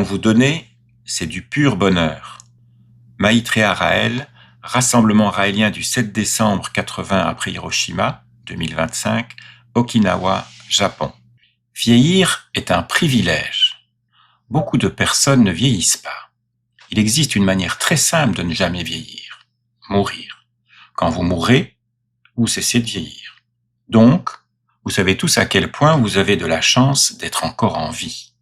vous donnez, c'est du pur bonheur. Maitreya Raël, rassemblement raélien du 7 décembre 80 après Hiroshima, 2025, Okinawa, Japon. Vieillir est un privilège. Beaucoup de personnes ne vieillissent pas. Il existe une manière très simple de ne jamais vieillir. Mourir. Quand vous mourrez, vous cessez de vieillir. Donc, vous savez tous à quel point vous avez de la chance d'être encore en vie.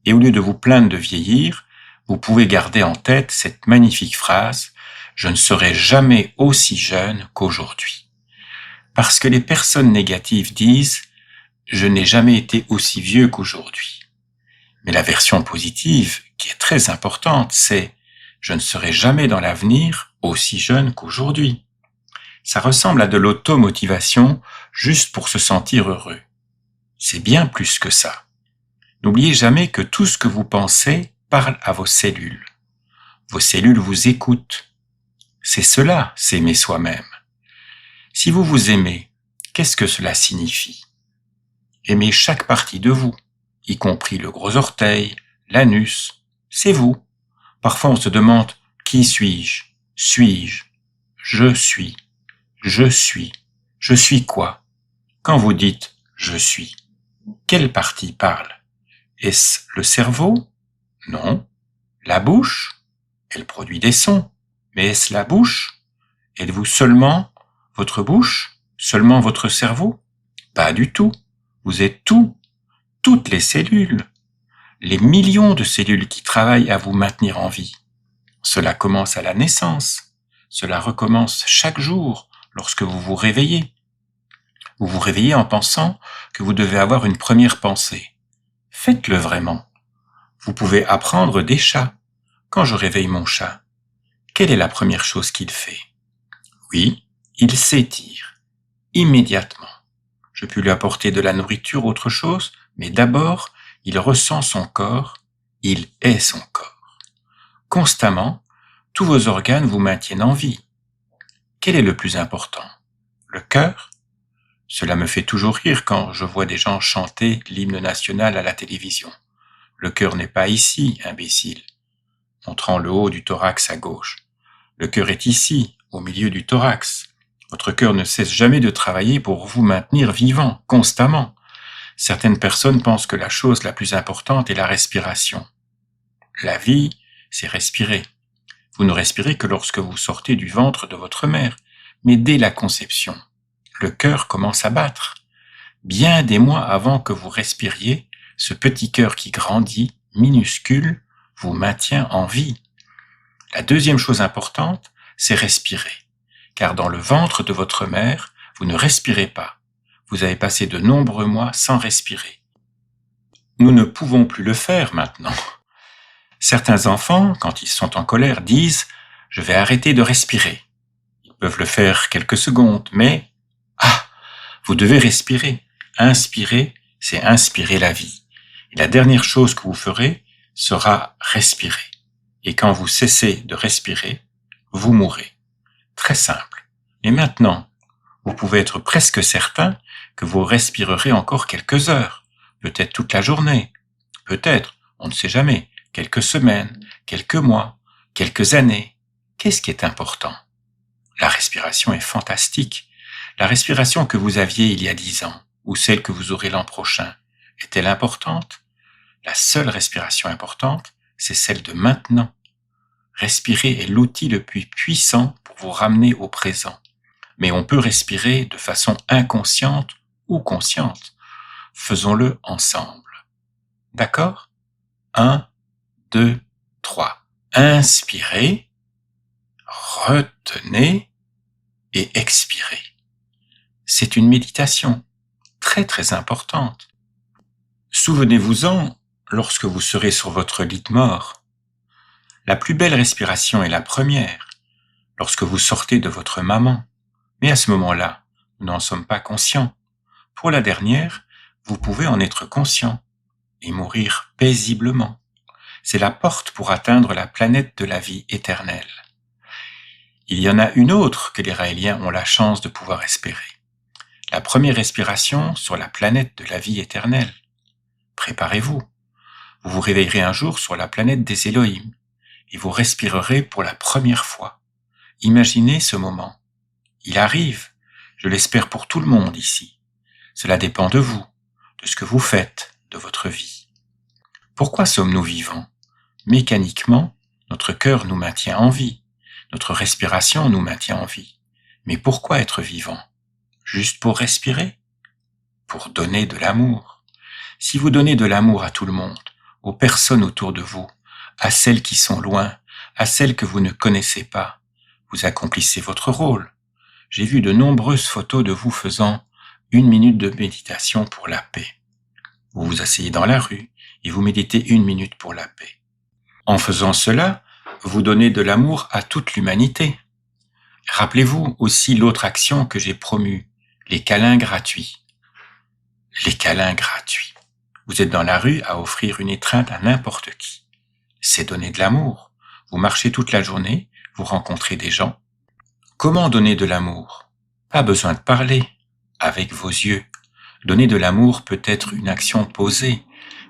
Et au lieu de vous plaindre de vieillir, vous pouvez garder en tête cette magnifique phrase « Je ne serai jamais aussi jeune qu'aujourd'hui ». Parce que les personnes négatives disent « Je n'ai jamais été aussi vieux qu'aujourd'hui ». Mais la version positive, qui est très importante, c'est « Je ne serai jamais dans l'avenir aussi jeune qu'aujourd'hui ». Ça ressemble à de l'automotivation juste pour se sentir heureux. C'est bien plus que ça. N'oubliez jamais que tout ce que vous pensez parle à vos cellules. Vos cellules vous écoutent. C'est cela, s'aimer soi-même. Si vous vous aimez, qu'est-ce que cela signifie? Aimer chaque partie de vous, y compris le gros orteil, l'anus, c'est vous. Parfois on se demande « Qui suis-je ? Suis-je ? Je suis. Je suis. Je suis quoi ?» Quand vous dites « je suis », quelle partie parle? Est-ce le cerveau? Non. La bouche? Elle produit des sons. Mais est-ce la bouche? Êtes-vous seulement votre bouche? Seulement votre cerveau? Pas du tout. Vous êtes tout. Toutes les cellules. Les millions de cellules qui travaillent à vous maintenir en vie. Cela commence à la naissance. Cela recommence chaque jour lorsque vous vous réveillez. Vous vous réveillez en pensant que vous devez avoir une première pensée. Faites-le vraiment. Vous pouvez apprendre des chats. Quand je réveille mon chat, quelle est la première chose qu'il fait? Oui, il s'étire. Immédiatement. Je peux lui apporter de la nourriture, autre chose, mais d'abord, il ressent son corps, il est son corps. Constamment, tous vos organes vous maintiennent en vie. Quel est le plus important? Le cœur? Cela me fait toujours rire quand je vois des gens chanter l'hymne national à la télévision. Le cœur n'est pas ici, imbécile, montrant le haut du thorax à gauche. Le cœur est ici, au milieu du thorax. Votre cœur ne cesse jamais de travailler pour vous maintenir vivant, constamment. Certaines personnes pensent que la chose la plus importante est la respiration. La vie, c'est respirer. Vous ne respirez que lorsque vous sortez du ventre de votre mère, mais dès la conception, le cœur commence à battre. Bien des mois avant que vous respiriez, ce petit cœur qui grandit, minuscule, vous maintient en vie. La deuxième chose importante, c'est respirer. Car dans le ventre de votre mère, vous ne respirez pas. Vous avez passé de nombreux mois sans respirer. Nous ne pouvons plus le faire maintenant. Certains enfants, quand ils sont en colère, disent « Je vais arrêter de respirer ». Ils peuvent le faire quelques secondes, mais vous devez respirer. Inspirer, c'est inspirer la vie. Et la dernière chose que vous ferez sera respirer. Et quand vous cessez de respirer, vous mourrez. Très simple. Mais maintenant, vous pouvez être presque certain que vous respirerez encore quelques heures, peut-être toute la journée, peut-être, on ne sait jamais, quelques semaines, quelques mois, quelques années. Qu'est-ce qui est important? La respiration est fantastique. La respiration que vous aviez il y a 10 ans, ou celle que vous aurez l'an prochain, est-elle importante? La seule respiration importante, c'est celle de maintenant. Respirer est l'outil le plus puissant pour vous ramener au présent. Mais on peut respirer de façon inconsciente ou consciente. Faisons-le ensemble. D'accord? 1, 2, 3. Inspirez, retenez et expirez. C'est une méditation très très importante. Souvenez-vous-en lorsque vous serez sur votre lit de mort. La plus belle respiration est la première, lorsque vous sortez de votre maman. Mais à ce moment-là, nous n'en sommes pas conscients. Pour la dernière, vous pouvez en être conscient et mourir paisiblement. C'est la porte pour atteindre la planète de la vie éternelle. Il y en a une autre que les Raéliens ont la chance de pouvoir espérer. La première respiration sur la planète de la vie éternelle. Préparez-vous. Vous vous réveillerez un jour sur la planète des Elohim et vous respirerez pour la première fois. Imaginez ce moment. Il arrive, je l'espère pour tout le monde ici. Cela dépend de vous, de ce que vous faites, de votre vie. Pourquoi sommes-nous vivants? Mécaniquement, notre cœur nous maintient en vie, notre respiration nous maintient en vie. Mais pourquoi être vivant? Juste pour respirer? Pour donner de l'amour. Si vous donnez de l'amour à tout le monde, aux personnes autour de vous, à celles qui sont loin, à celles que vous ne connaissez pas, vous accomplissez votre rôle. J'ai vu de nombreuses photos de vous faisant 1 minute de méditation pour la paix. Vous vous asseyez dans la rue et vous méditez 1 minute pour la paix. En faisant cela, vous donnez de l'amour à toute l'humanité. Rappelez-vous aussi l'autre action que j'ai promue, les câlins gratuits. Les câlins gratuits. Vous êtes dans la rue à offrir une étreinte à n'importe qui. C'est donner de l'amour. Vous marchez toute la journée, vous rencontrez des gens. Comment donner de l'amour? Pas besoin de parler, avec vos yeux. Donner de l'amour peut être une action posée,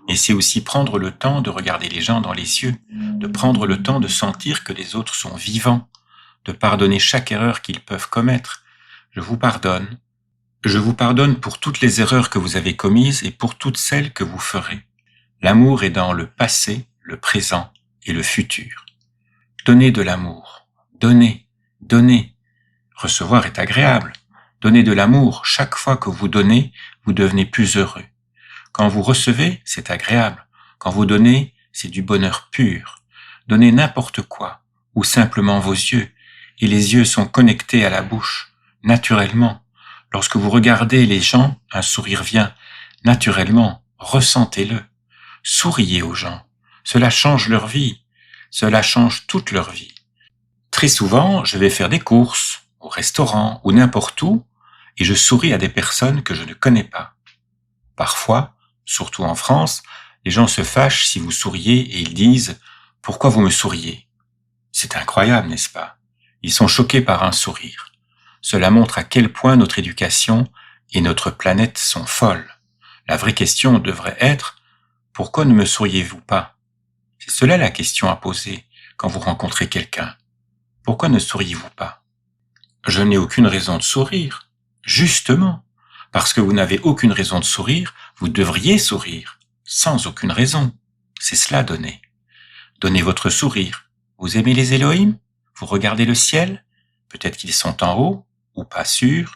mais c'est aussi prendre le temps de regarder les gens dans les yeux, de prendre le temps de sentir que les autres sont vivants, de pardonner chaque erreur qu'ils peuvent commettre. Je vous pardonne. Je vous pardonne pour toutes les erreurs que vous avez commises et pour toutes celles que vous ferez. L'amour est dans le passé, le présent et le futur. Donnez de l'amour. Donnez, donnez. Recevoir est agréable. Donnez de l'amour. Chaque fois que vous donnez, vous devenez plus heureux. Quand vous recevez, c'est agréable. Quand vous donnez, c'est du bonheur pur. Donnez n'importe quoi, ou simplement vos yeux, et les yeux sont connectés à la bouche, naturellement. Lorsque vous regardez les gens, un sourire vient. Naturellement, ressentez-le. Souriez aux gens. Cela change leur vie. Cela change toute leur vie. Très souvent, je vais faire des courses, au restaurant ou n'importe où, et je souris à des personnes que je ne connais pas. Parfois, surtout en France, les gens se fâchent si vous souriez et ils disent « Pourquoi vous me souriez ?» C'est incroyable, n'est-ce pas? Ils sont choqués par un sourire. Cela montre à quel point notre éducation et notre planète sont folles. La vraie question devrait être « Pourquoi ne me souriez-vous pas ?» C'est cela la question à poser quand vous rencontrez quelqu'un. Pourquoi ne souriez-vous pas? Je n'ai aucune raison de sourire. Justement, parce que vous n'avez aucune raison de sourire, vous devriez sourire, sans aucune raison. C'est cela donner. Donnez votre sourire. Vous aimez les Elohim? Vous regardez le ciel? Peut-être qu'ils sont en haut, ou pas sûr.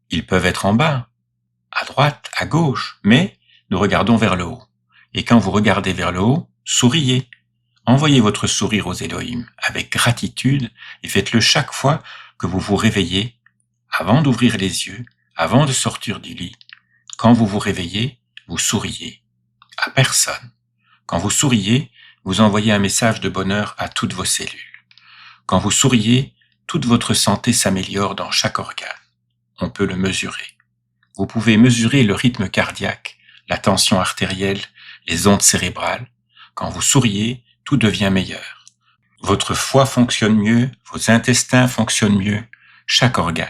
Ils peuvent être en bas, à droite, à gauche, mais nous regardons vers le haut. Et quand vous regardez vers le haut, souriez. Envoyez votre sourire aux Elohim avec gratitude et faites-le chaque fois que vous vous réveillez, avant d'ouvrir les yeux, avant de sortir du lit. Quand vous vous réveillez, vous souriez. À personne. Quand vous souriez, vous envoyez un message de bonheur à toutes vos cellules. Quand vous souriez, toute votre santé s'améliore dans chaque organe. On peut le mesurer. Vous pouvez mesurer le rythme cardiaque, la tension artérielle, les ondes cérébrales. Quand vous souriez, tout devient meilleur. Votre foie fonctionne mieux, vos intestins fonctionnent mieux, chaque organe.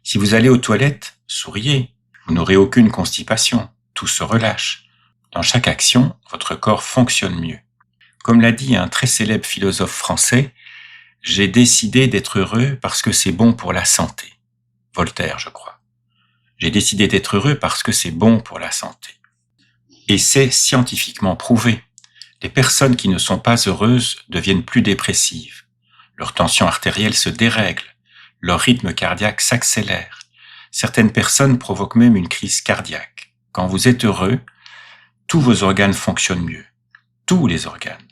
Si vous allez aux toilettes, souriez. Vous n'aurez aucune constipation, tout se relâche. Dans chaque action, votre corps fonctionne mieux. Comme l'a dit un très célèbre philosophe français, j'ai décidé d'être heureux parce que c'est bon pour la santé. Voltaire, je crois. J'ai décidé d'être heureux parce que c'est bon pour la santé. Et c'est scientifiquement prouvé. Les personnes qui ne sont pas heureuses deviennent plus dépressives. Leur tension artérielle se dérègle. Leur rythme cardiaque s'accélère. Certaines personnes provoquent même une crise cardiaque. Quand vous êtes heureux, tous vos organes fonctionnent mieux. Tous les organes.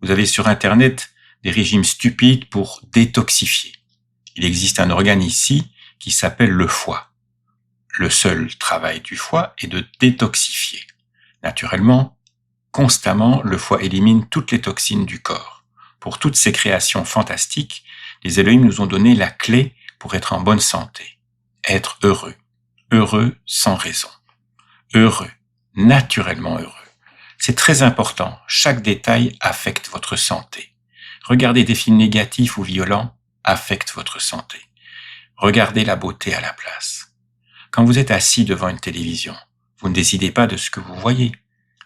Vous avez sur Internet des régimes stupides pour détoxifier. Il existe un organe ici qui s'appelle le foie. Le seul travail du foie est de détoxifier. Naturellement, constamment, le foie élimine toutes les toxines du corps. Pour toutes ces créations fantastiques, les Elohim nous ont donné la clé pour être en bonne santé. Être heureux. Heureux sans raison. Heureux. Naturellement heureux. C'est très important. Chaque détail affecte votre santé. Regarder des films négatifs ou violents affecte votre santé. Regardez la beauté à la place. Quand vous êtes assis devant une télévision, vous ne décidez pas de ce que vous voyez.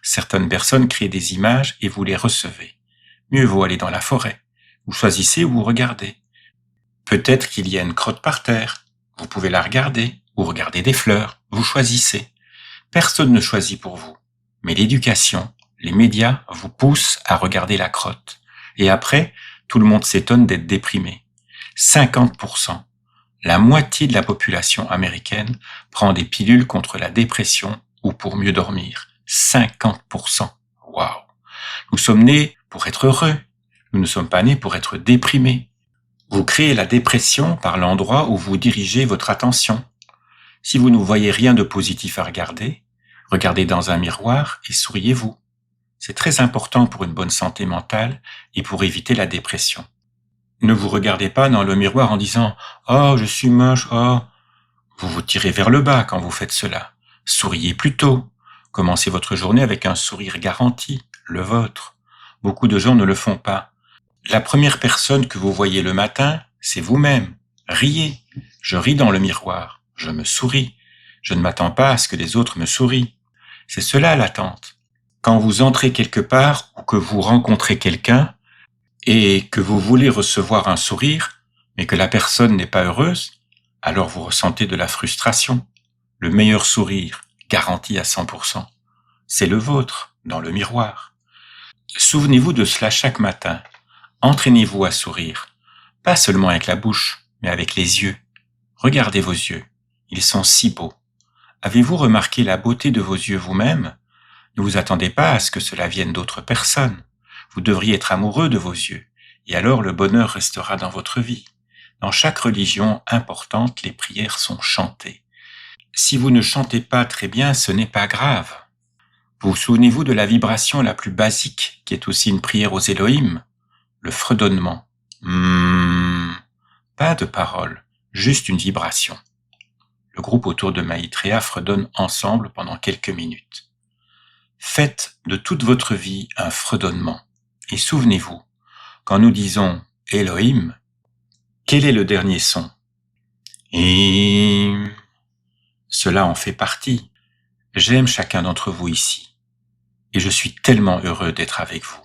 Certaines personnes créent des images et vous les recevez. Mieux vaut aller dans la forêt. Vous choisissez où vous regardez. Peut-être qu'il y a une crotte par terre. Vous pouvez la regarder, ou regarder des fleurs. Vous choisissez. Personne ne choisit pour vous. Mais l'éducation, les médias vous poussent à regarder la crotte. Et après, tout le monde s'étonne d'être déprimé. 50%. La moitié de la population américaine prend des pilules contre la dépression ou pour mieux dormir. 50%. Waouh! Nous sommes nés pour être heureux. Nous ne sommes pas nés pour être déprimés. Vous créez la dépression par l'endroit où vous dirigez votre attention. Si vous ne voyez rien de positif à regarder, regardez dans un miroir et souriez-vous. C'est très important pour une bonne santé mentale et pour éviter la dépression. Ne vous regardez pas dans le miroir en disant « Oh, je suis moche, oh !» Vous vous tirez vers le bas quand vous faites cela. Souriez plutôt. Commencez votre journée avec un sourire garanti, le vôtre. Beaucoup de gens ne le font pas. La première personne que vous voyez le matin, c'est vous-même. Riez. Je ris dans le miroir. Je me souris. Je ne m'attends pas à ce que les autres me sourient. C'est cela l'attente. Quand vous entrez quelque part ou que vous rencontrez quelqu'un et que vous voulez recevoir un sourire, mais que la personne n'est pas heureuse, alors vous ressentez de la frustration. Le meilleur sourire, garanti à 100%, c'est le vôtre, dans le miroir. Souvenez-vous de cela chaque matin. Entraînez-vous à sourire, pas seulement avec la bouche, mais avec les yeux. Regardez vos yeux, ils sont si beaux. Avez-vous remarqué la beauté de vos yeux vous-même? Ne vous attendez pas à ce que cela vienne d'autres personnes. Vous devriez être amoureux de vos yeux, et alors le bonheur restera dans votre vie. Dans chaque religion importante, les prières sont chantées. Si vous ne chantez pas très bien, ce n'est pas grave. Vous souvenez-vous de la vibration la plus basique, qui est aussi une prière aux Elohim? Le fredonnement. Pas de paroles, juste une vibration. Le groupe autour de Maitreya fredonne ensemble pendant quelques minutes. Faites de toute votre vie un fredonnement. Et souvenez-vous, quand nous disons Elohim, quel est le dernier son? Et cela en fait partie. J'aime chacun d'entre vous ici. Et je suis tellement heureux d'être avec vous.